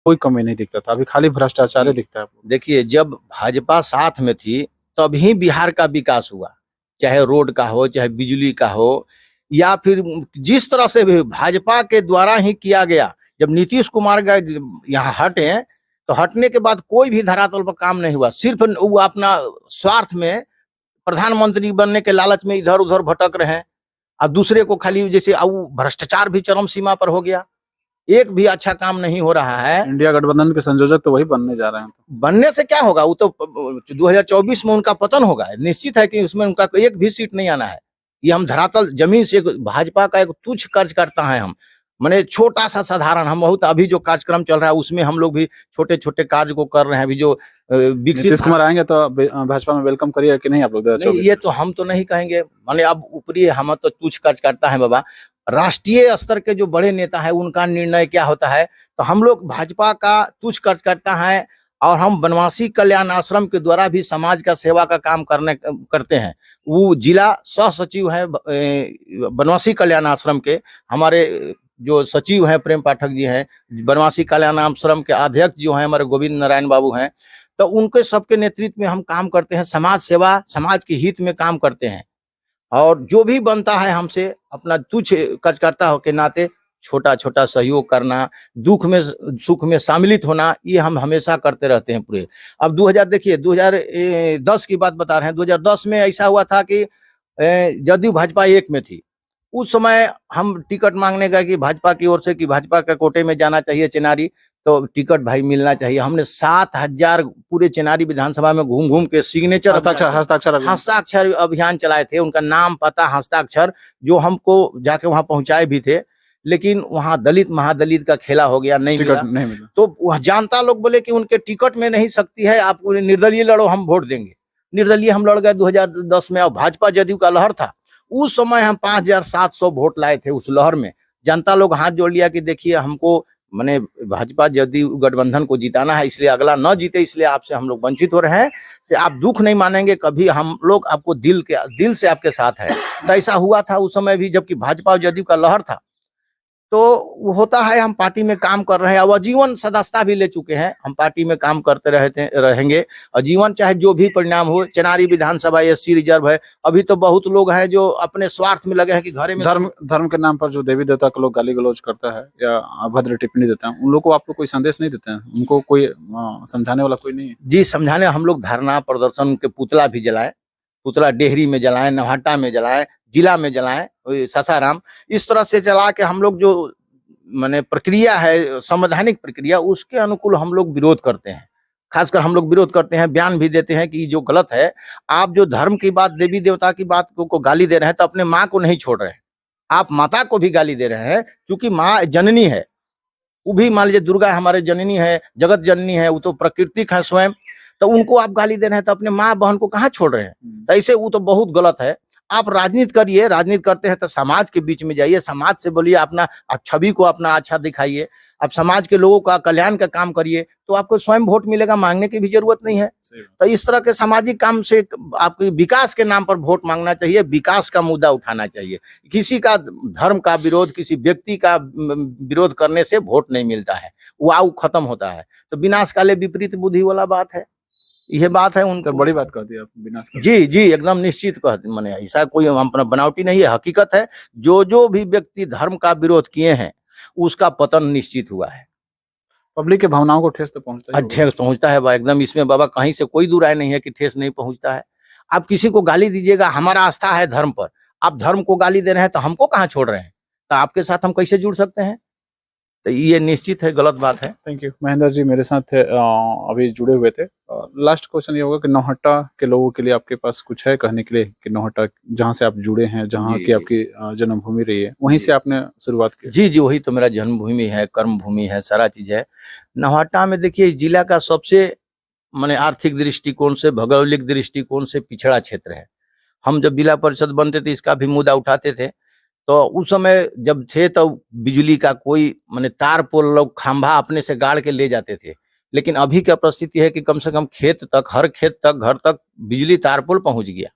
कोई कमी नहीं दिखता था, अभी खाली भ्रष्टाचार ही दिखता है आपको। देखिए, जब भाजपा साथ में थी तभी बिहार का विकास हुआ, चाहे रोड का हो, चाहे बिजली का हो, या फिर जिस तरह से भी भाजपा के द्वारा ही किया गया। जब नीतीश कुमार का यहाँ हटे तो हटने के बाद कोई भी धरातल पर काम नहीं हुआ, सिर्फ वो अपना स्वार्थ में प्रधानमंत्री बनने के लालच में इधर उधर भटक रहे हैं, और दूसरे को खाली जैसे भ्रष्टाचार भी चरम सीमा पर हो गया, एक भी अच्छा काम नहीं हो रहा है। इंडिया गठबंधन के संयोजक तो वही बनने जा रहे हैं। बनने से क्या होगा, वो तो 2024 में उनका पतन होगा, निश्चित है कि उसमें उनका एक भी सीट नहीं आना है। ये हम धरातल जमीन से भाजपा का एक तुच्छ कार्यकर्ता है हम, माने छोटा सा साधारण, हम बहुत अभी जो कार्यक्रम चल रहा है उसमें हम लोग भी छोटे छोटे कार्य को कर रहे हैं। अभी जो विकसित नीतीश कुमार आएंगे तो भाजपा में वेलकम करिए कि नहीं आप लोग? नहीं, ये तो हम तो नहीं कहेंगे, माने अब ऊपरी हम तो तुच्छ कार्यकर्ता है बाबा। राष्ट्रीय स्तर के जो बड़े नेता है उनका निर्णय क्या होता है, तो हम लोग भाजपा का तुच्छ कार्यकर्ता है, और हम बनवासी कल्याण आश्रम के द्वारा भी समाज का सेवा का काम करते हैं। वो जिला सह सचिव है बनवासी कल्याण आश्रम के, हमारे जो सचिव हैं प्रेम पाठक जी हैं, बनवासी कल्याण आश्रम के अध्यक्ष जो हैं हमारे गोविंद नारायण बाबू हैं, तो उनके सबके नेतृत्व में हम काम करते हैं, समाज सेवा, समाज के हित में काम करते हैं। और जो भी बनता है हमसे अपना तुच्छ कार्यकर्ता के नाते छोटा छोटा सहयोग करना, दुख में सुख में सम्मिलित होना, ये हम हमेशा करते रहते हैं पूरे। अब 2010 की बात बता रहे हैं, 2010 में ऐसा हुआ था कि जदयू भाजपा एक में थी। उस समय हम टिकट मांगने गए कि भाजपा की ओर से कि भाजपा के कोटे में जाना चाहिए चेनारी, तो टिकट भाई मिलना चाहिए। हमने 7000 पूरे चेनारी विधानसभा में घूम घूम के सिग्नेचर हस्ताक्षर अभियान चलाए थे, उनका नाम पता हस्ताक्षर, जो हमको जाके वहां पहुंचाए भी थे। लेकिन वहां दलित महादलित का खेला हो गया, नहीं मिला। तो वह जनता लोग बोले कि उनके टिकट में नहीं सकती है, आप निर्दलीय लड़ो, हम वोट देंगे। निर्दलीय हम लड़ गए 2010 में, और भाजपा जदयू का लहर था। उस समय हम 5700 वोट लाए थे उस लहर में। जनता लोग हाथ जोड़ लिया कि देखिए हमको माने भाजपा जदयू गठबंधन को जिताना है, इसलिए अगला न जीते, इसलिए आपसे हम लोग वंचित हो रहे हैं, से आप दुख नहीं मानेंगे कभी, हम लोग आपको दिल से आपके साथ है। तो ऐसा हुआ था उस समय भी, जबकि भाजपा और जदयू का लहर था। तो वो होता है, हम पार्टी में काम कर रहे हैं, अब आजीवन सदस्यता भी ले चुके हैं, हम पार्टी में काम करते रहेंगे आजीवन, चाहे जो भी परिणाम हो। चेनारी विधानसभा SC रिजर्व है, अभी तो बहुत लोग हैं जो अपने स्वार्थ में लगे हैं कि घरे में धर्म के नाम पर जो देवी देवता को लोग गाली गलौज करता है या अभद्र टिप्पणी देते हैं, उन लोग को आप लोग कोई संदेश नहीं देते हैं? उनको कोई समझाने वाला कोई नहीं है? जी, समझाने हम लोग धरना प्रदर्शन के पुतला भी जलाए, पुतला डेहरी में जलाएं, नौहट्टा में जलाएं, जिला में जलाएं, सासाराम, इस तरह से चला के हम लोग जो माने प्रक्रिया है, संवैधानिक प्रक्रिया, उसके अनुकूल हम लोग विरोध करते हैं। खासकर हम लोग विरोध करते हैं, बयान भी देते हैं कि जो गलत है, आप जो धर्म की बात, देवी देवता की बात को गाली दे रहे हैं, तो अपने माँ को नहीं छोड़ रहे हैं, आप माता को भी गाली दे रहे हैं, क्योंकि माँ जननी है। वो भी मान लीजिए दुर्गा हमारे जननी है, जगत जननी है, वो तो प्राकृतिक है स्वयं, तो उनको आप गाली दे रहे हैं, तो अपने माँ बहन को कहाँ छोड़ रहे हैं? तो ऐसे वो तो बहुत गलत है। आप राजनीति करिए, राजनीति करते हैं तो समाज के बीच में जाइए, समाज से बोलिए, अपना छवि को अपना अच्छा दिखाइए, आप समाज के लोगों का कल्याण का काम करिए, तो आपको स्वयं वोट मिलेगा, मांगने की भी जरूरत नहीं है। तो इस तरह के सामाजिक काम से आपके विकास के नाम पर वोट मांगना चाहिए, विकास का मुद्दा उठाना चाहिए। किसी का धर्म का विरोध, किसी व्यक्ति का विरोध करने से वोट नहीं मिलता है, वो खत्म होता है। तो विनाश काले विपरीत बुद्धि वाला बात है, यह बात है। उनको बड़ी बात कहती है आप, विनाश काले। जी जी, एकदम निश्चित कहते, माने ऐसा कोई अपना बनावटी नहीं है, हकीकत है। जो भी व्यक्ति धर्म का विरोध किए हैं उसका पतन निश्चित हुआ है। पब्लिक के भावनाओं को ठेस तो पहुंचता है, ठेस पहुंचता है एकदम, इसमें बाबा कहीं से कोई दूर राय नहीं है कि ठेस नहीं पहुंचता है। आप किसी को गाली दीजिएगा, हमारा आस्था है धर्म पर, आप धर्म को गाली दे रहे हैं तो हमको कहाँ छोड़ रहे हैं, तो आपके साथ हम कैसे जुड़ सकते हैं? तो ये निश्चित है गलत बात है। Thank you. महेंद्र जी मेरे साथ अभी जुड़े हुए थे। लास्ट क्वेश्चन ये होगा कि नौहट्टा के लोगों के लिए आपके पास कुछ है कहने के लिए, कि नौहट्टा जहाँ से आप जुड़े हैं, जहाँ की आपकी जन्मभूमि रही है, वहीं से आपने शुरुआत की? जी जी, वही तो मेरा जन्मभूमि है, कर्मभूमि है, सारा चीज है। नौहट्टा में देखिए, इस जिला का सबसे माने आर्थिक दृष्टिकोण से, भौगोलिक दृष्टिकोण से पिछड़ा क्षेत्र है। हम जब जिला परिषद बनते थे इसका भी मुद्दा उठाते थे, तो उस समय जब थे तो बिजली का कोई माने तार पोल लोग खंभा अपने से गाड़ के ले जाते थे। लेकिन अभी क्या परिस्थिति है कि कम से कम खेत तक, हर खेत तक, घर तक बिजली तार पोल पहुंच गया।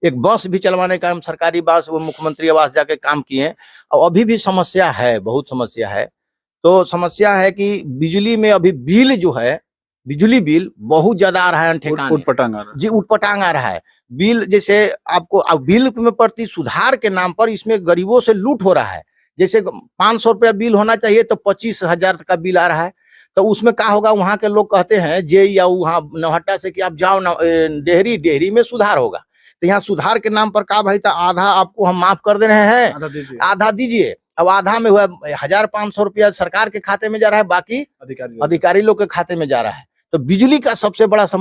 एक बस भी चलवाने का, हम सरकारी बस, वो मुख्यमंत्री आवास जाके काम किए, और अभी भी समस्या है, बहुत समस्या है। तो समस्या है कि बिजली में अभी बिल जो है, बिजली बिल बहुत ज्यादा आ रहा है ठेकाने। उटपटांग आ रहा है। जी, उटपटांग आ रहा है बिल। जैसे आपको अब बिल में प्रति सुधार के नाम पर इसमें गरीबों से लूट हो रहा है। जैसे 500 रुपया बिल होना चाहिए तो 25,000 का बिल आ रहा है। तो उसमें क्या होगा, वहां के लोग कहते हैं जे या वहाँ नौहट्टा से कि आप जाओ डेहरी, डेहरी में सुधार होगा। तो यहाँ सुधार के नाम पर का भाई, तो आधा आपको हम माफ कर दे रहे हैं, आधा दीजिए। अब आधा में हुआ 1,500 रुपया सरकार के खाते में जा रहा है, बाकी अधिकारी लोग के खाते में जा रहा है। तो बिजली का सबसे बड़ा समस्या